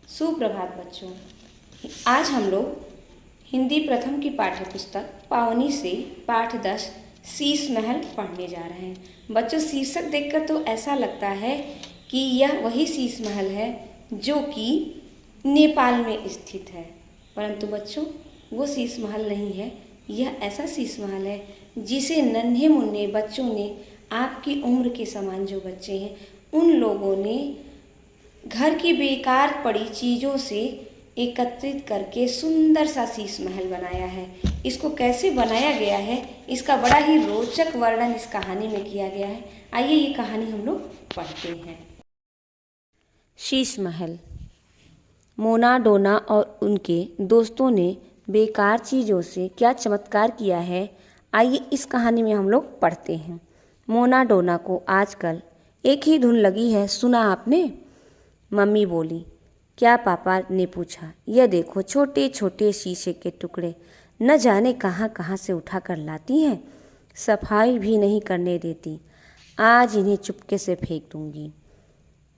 सुप्रभात बच्चों। आज हम लोग हिंदी प्रथम की पाठ्य पुस्तक पावनी से पाठ 10 शीश महल पढ़ने जा रहे हैं। बच्चों, शीर्षक देखकर तो ऐसा लगता है कि यह वही शीश महल है जो कि नेपाल में स्थित है, परंतु बच्चों वो शीश महल नहीं है। यह ऐसा शीश महल है जिसे नन्हे मुन्ने बच्चों ने, आपकी उम्र के समान जो बच्चे हैं, उन लोगों ने घर की बेकार पड़ी चीज़ों से एकत्रित करके सुंदर सा शीश महल बनाया है। इसको कैसे बनाया गया है, इसका बड़ा ही रोचक वर्णन इस कहानी में किया गया है। आइए ये कहानी हम लोग पढ़ते हैं। शीश महल। मोना डोना और उनके दोस्तों ने बेकार चीज़ों से क्या चमत्कार किया है, आइए इस कहानी में हम लोग पढ़ते हैं। मोना डोना को आजकल एक ही धुन लगी है, सुना आपने? मम्मी बोली। क्या? पापा ने पूछा। यह देखो, छोटे छोटे शीशे के टुकड़े, न जाने कहाँ कहाँ से उठा कर लाती हैं, सफाई भी नहीं करने देती। आज इन्हें चुपके से फेंक दूंगी।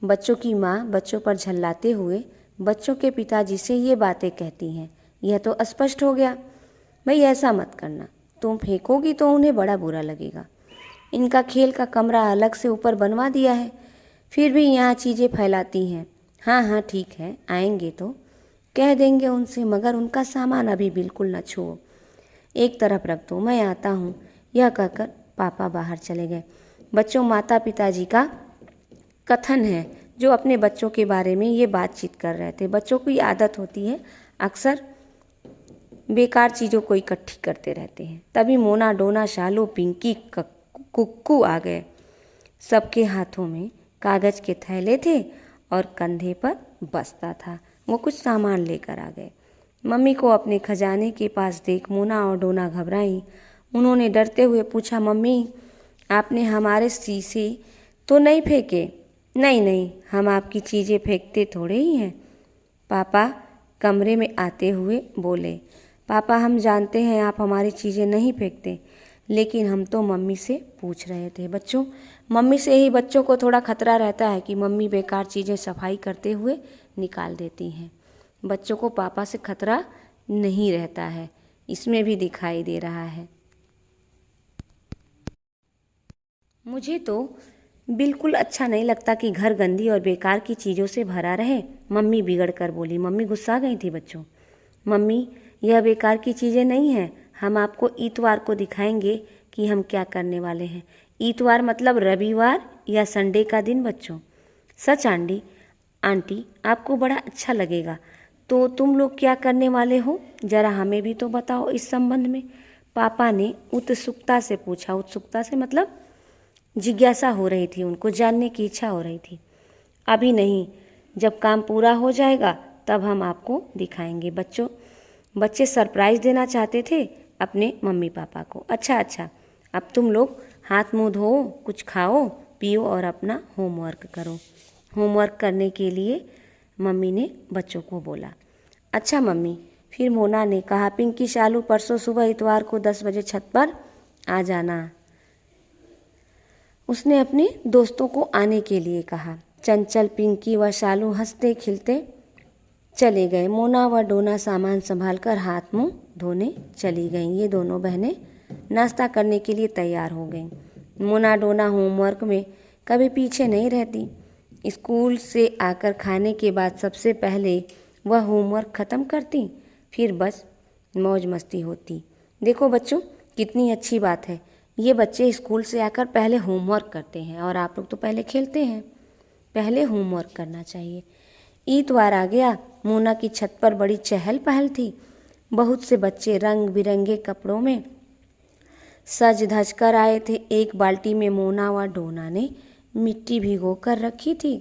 बच्चों की माँ बच्चों पर झल्लाते हुए बच्चों के पिताजी से ये बातें कहती हैं। यह तो स्पष्ट हो गया। भाई ऐसा मत करना, तुम फेंकोगी तो उन्हें बड़ा बुरा लगेगा। इनका खेल का कमरा अलग से ऊपर बनवा दिया है, फिर भी यहाँ चीज़ें फैलाती हैं। हाँ हाँ ठीक है, आएंगे तो कह देंगे उनसे, मगर उनका सामान अभी बिल्कुल न छुओ, एक तरफ रख दो, मैं आता हूँ। यह कहकर पापा बाहर चले गए। बच्चों, माता पिताजी का कथन है जो अपने बच्चों के बारे में ये बातचीत कर रहे थे। बच्चों की आदत होती है अक्सर बेकार चीज़ों को इकट्ठी करते रहते हैं। तभी मोना डोना शालू पिंकी कुक्कू आ गए। सबके हाथों में कागज़ के थैले थे और कंधे पर बस्ता था। वो कुछ सामान लेकर आ गए। मम्मी को अपने खजाने के पास देख मोना और डोना घबराई। उन्होंने डरते हुए पूछा, मम्मी आपने हमारे शीशे तो नहीं फेंके? नहीं नहीं, हम आपकी चीज़ें फेंकते थोड़े ही हैं। पापा कमरे में आते हुए बोले। पापा, हम जानते हैं आप हमारी चीज़ें नहीं फेंकते, लेकिन हम तो मम्मी से पूछ रहे थे। बच्चों, मम्मी से ही बच्चों को थोड़ा खतरा रहता है कि मम्मी बेकार चीज़ें सफाई करते हुए निकाल देती हैं। बच्चों को पापा से खतरा नहीं रहता है, इसमें भी दिखाई दे रहा है। मुझे तो बिल्कुल अच्छा नहीं लगता कि घर गंदी और बेकार की चीज़ों से भरा रहे, मम्मी बिगड़ कर बोली। मम्मी गुस्सा गई थी। बच्चों, मम्मी यह बेकार की चीज़ें नहीं हैं, हम आपको इतवार को दिखाएंगे कि हम क्या करने वाले हैं। इतवार मतलब रविवार या संडे का दिन। बच्चों, सच आंटी आपको बड़ा अच्छा लगेगा। तो तुम लोग क्या करने वाले हो, ज़रा हमें भी तो बताओ इस संबंध में। पापा ने उत्सुकता से पूछा। उत्सुकता से मतलब जिज्ञासा हो रही थी, उनको जानने की इच्छा हो रही थी। अभी नहीं, जब काम पूरा हो जाएगा तब हम आपको दिखाएंगे। बच्चे सरप्राइज़ देना चाहते थे अपने मम्मी पापा को। अच्छा, अब तुम लोग हाथ मुंह धो, कुछ खाओ पियो और अपना होमवर्क करो। होमवर्क करने के लिए मम्मी ने बच्चों को बोला। अच्छा मम्मी, फिर मोना ने कहा, पिंकी शालू परसों सुबह इतवार को 10 बजे छत पर आ जाना। उसने अपने दोस्तों को आने के लिए कहा। चंचल, पिंकी व शालू हंसते खिलते चले गए। मोना व डोना सामान संभालकर हाथ मुंह धोने चली गईं। ये दोनों बहनें नाश्ता करने के लिए तैयार हो गईं। मोना डोना होमवर्क में कभी पीछे नहीं रहती। स्कूल से आकर खाने के बाद सबसे पहले वह होमवर्क ख़त्म करती, फिर बस मौज मस्ती होती। देखो बच्चों, कितनी अच्छी बात है, ये बच्चे स्कूल से आकर पहले होमवर्क करते हैं और आप लोग तो पहले खेलते हैं। पहले होमवर्क करना चाहिए। इतवार आ गया। मोना की छत पर बड़ी चहल पहल थी। बहुत से बच्चे रंग बिरंगे कपड़ों में सज धज कर आए थे। एक बाल्टी में मोना व डोना ने मिट्टी भिगो कर रखी थी।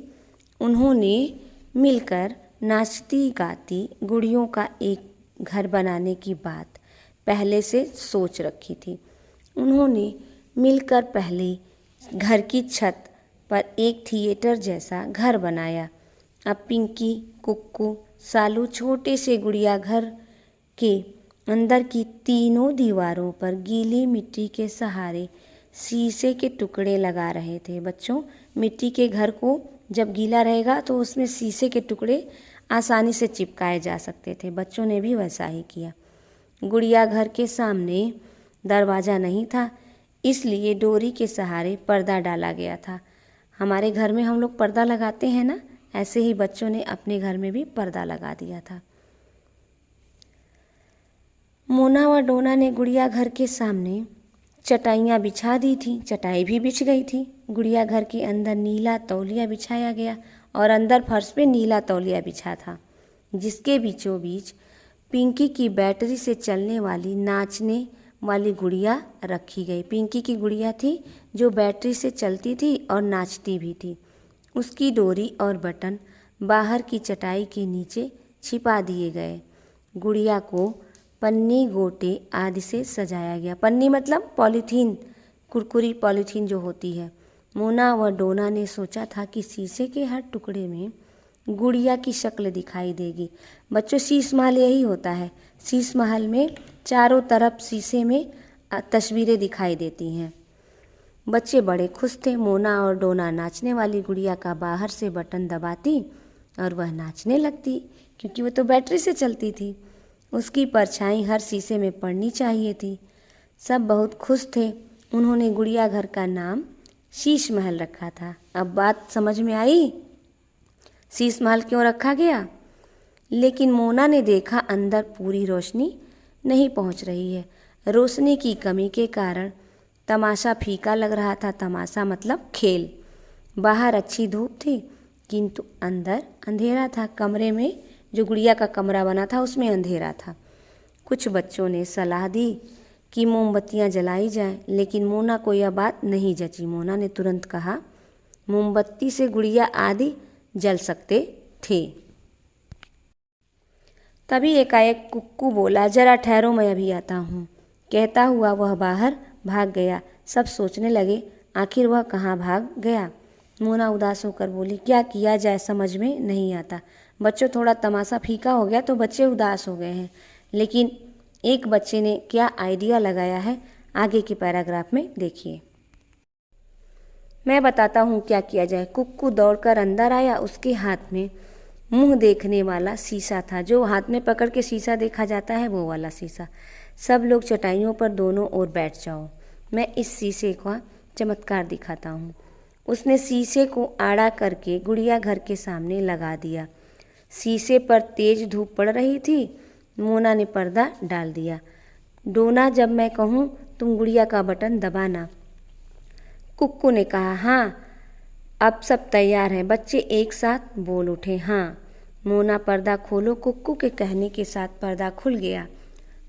उन्होंने मिलकर नाचती गाती गुड़ियों का एक घर बनाने की बात पहले से सोच रखी थी। उन्होंने मिलकर पहले घर की छत पर एक थिएटर जैसा घर बनाया। अब पिंकी, कुक्कू, सालू छोटे से गुड़िया घर के अंदर की तीनों दीवारों पर गीली मिट्टी के सहारे शीशे के टुकड़े लगा रहे थे। बच्चों, मिट्टी के घर को जब गीला रहेगा तो उसमें शीशे के टुकड़े आसानी से चिपकाए जा सकते थे। बच्चों ने भी वैसा ही किया। गुड़िया घर के सामने दरवाज़ा नहीं था, इसलिए डोरी के सहारे पर्दा डाला गया था। हमारे घर में हम लोग पर्दा लगाते हैं ना, ऐसे ही बच्चों ने अपने घर में भी पर्दा लगा दिया था। मोना व डोना ने गुड़िया घर के सामने चटाइयाँ बिछा दी थी। चटाई भी बिछ गई थी। गुड़िया घर के अंदर नीला तौलिया बिछाया गया और अंदर फर्श पे नीला तौलिया बिछा था, जिसके बीचों बीच पिंकी की बैटरी से चलने वाली नाचने वाली गुड़िया रखी गई। पिंकी की गुड़िया थी जो बैटरी से चलती थी और नाचती भी थी। उसकी डोरी और बटन बाहर की चटाई के नीचे छिपा दिए गए। गुड़िया को पन्नी, गोटे आदि से सजाया गया। पन्नी मतलब पॉलीथीन, कुरकुरी पॉलीथीन जो होती है। मोना व डोना ने सोचा था कि शीशे के हर टुकड़े में गुड़िया की शक्ल दिखाई देगी। बच्चों, शीश महल यही होता है। शीश महल में चारों तरफ शीशे में तस्वीरें दिखाई देती हैं। बच्चे बड़े खुश थे। मोना और डोना नाचने वाली गुड़िया का बाहर से बटन दबाती और वह नाचने लगती, क्योंकि वो तो बैटरी से चलती थी। उसकी परछाई हर शीशे में पड़नी चाहिए थी। सब बहुत खुश थे। उन्होंने गुड़िया घर का नाम शीश महल रखा था। अब बात समझ में आई शीश महल क्यों रखा गया। लेकिन मोना ने देखा अंदर पूरी रोशनी नहीं पहुंच रही है। रोशनी की कमी के कारण तमाशा फीका लग रहा था। तमाशा मतलब खेल। बाहर अच्छी धूप थी, किंतु अंदर अंधेरा था। कमरे में, जो गुड़िया का कमरा बना था, उसमें अंधेरा था। कुछ बच्चों ने सलाह दी कि मोमबत्तियां जलाई जाएं, लेकिन मोना को यह बात नहीं जची। मोना ने तुरंत कहा, मोमबत्ती से गुड़िया आदि जल सकते थे। तभी एकाएक कुक्कू बोला, जरा ठहरो, मैं अभी आता हूँ। कहता हुआ वह बाहर भाग गया। सब सोचने लगे, आखिर वह कहाँ भाग गया। मोना उदास होकर बोली, क्या किया जाए, समझ में नहीं आता। बच्चों, थोड़ा तमाशा फीका हो गया तो बच्चे उदास हो गए हैं, लेकिन एक बच्चे ने क्या आइडिया लगाया है, आगे के पैराग्राफ में देखिए। मैं बताता हूँ क्या किया जाए। कुक्कू दौड़कर अंदर आया। उसके हाथ में मुंह देखने वाला शीशा था, जो हाथ में पकड़ के शीशा देखा जाता है, वो वाला शीशा। सब लोग चटाइयों पर दोनों ओर बैठ जाओ, मैं इस शीशे का चमत्कार दिखाता हूँ। उसने शीशे को आड़ा करके गुड़िया घर के सामने लगा दिया। शीशे पर तेज धूप पड़ रही थी। मोना ने पर्दा डाल दिया। डोना, जब मैं कहूँ तुम गुड़िया का बटन दबाना। कुक्कू ने कहा, हाँ। अब सब तैयार हैं। बच्चे एक साथ बोल उठे, हाँ। मोना, पर्दा खोलो। कुक्कू के कहने के साथ पर्दा खुल गया।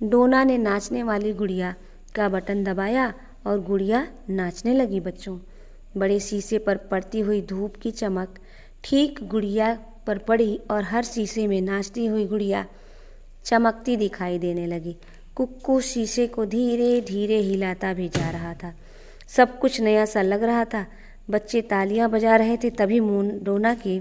डोना ने नाचने वाली गुड़िया का बटन दबाया और गुड़िया नाचने लगी। बच्चों, बड़े शीशे पर पड़ती हुई धूप की चमक ठीक गुड़िया पर पड़ी और हर शीशे में नाचती हुई गुड़िया चमकती दिखाई देने लगी। कुक्कू शीशे को धीरे धीरे हिलाता भी जा रहा था। सब कुछ नया सा लग रहा था। बच्चे तालियां बजा रहे थे। तभी डोना के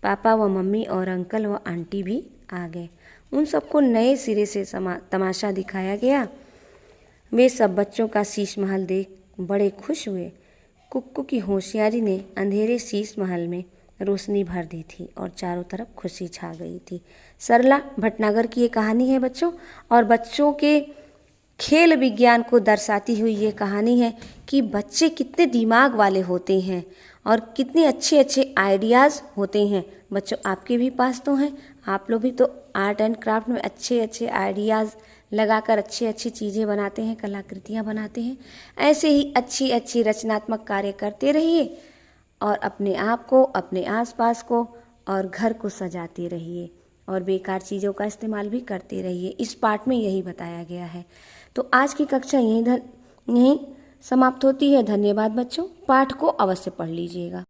पापा व मम्मी और अंकल व आंटी भी आ गए। उन सबको नए सिरे से तमाशा दिखाया गया। वे सब बच्चों का शीश महल देख बड़े खुश हुए। कुक्कू की होशियारी ने अंधेरे शीश महल में रोशनी भर दी थी और चारों तरफ खुशी छा गई थी। सरला भटनागर की ये कहानी है बच्चों, और बच्चों के खेल विज्ञान को दर्शाती हुई ये कहानी है कि बच्चे कितने दिमाग वाले होते हैं और कितने अच्छे अच्छे आइडियाज़ होते हैं। बच्चों, आपके भी पास तो हैं। आप लोग भी तो आर्ट एंड क्राफ्ट में अच्छे अच्छे आइडियाज़ लगाकर अच्छी अच्छी चीज़ें बनाते हैं, कलाकृतियाँ बनाते हैं। ऐसे ही अच्छी अच्छी रचनात्मक कार्य करते रहिए और अपने आप को, अपने आसपास को और घर को सजाते रहिए और बेकार चीज़ों का इस्तेमाल भी करते रहिए। इस पाठ में यही बताया गया है। तो आज की कक्षा यहीं समाप्त होती है। धन्यवाद बच्चों। पाठ को अवश्य पढ़ लीजिएगा।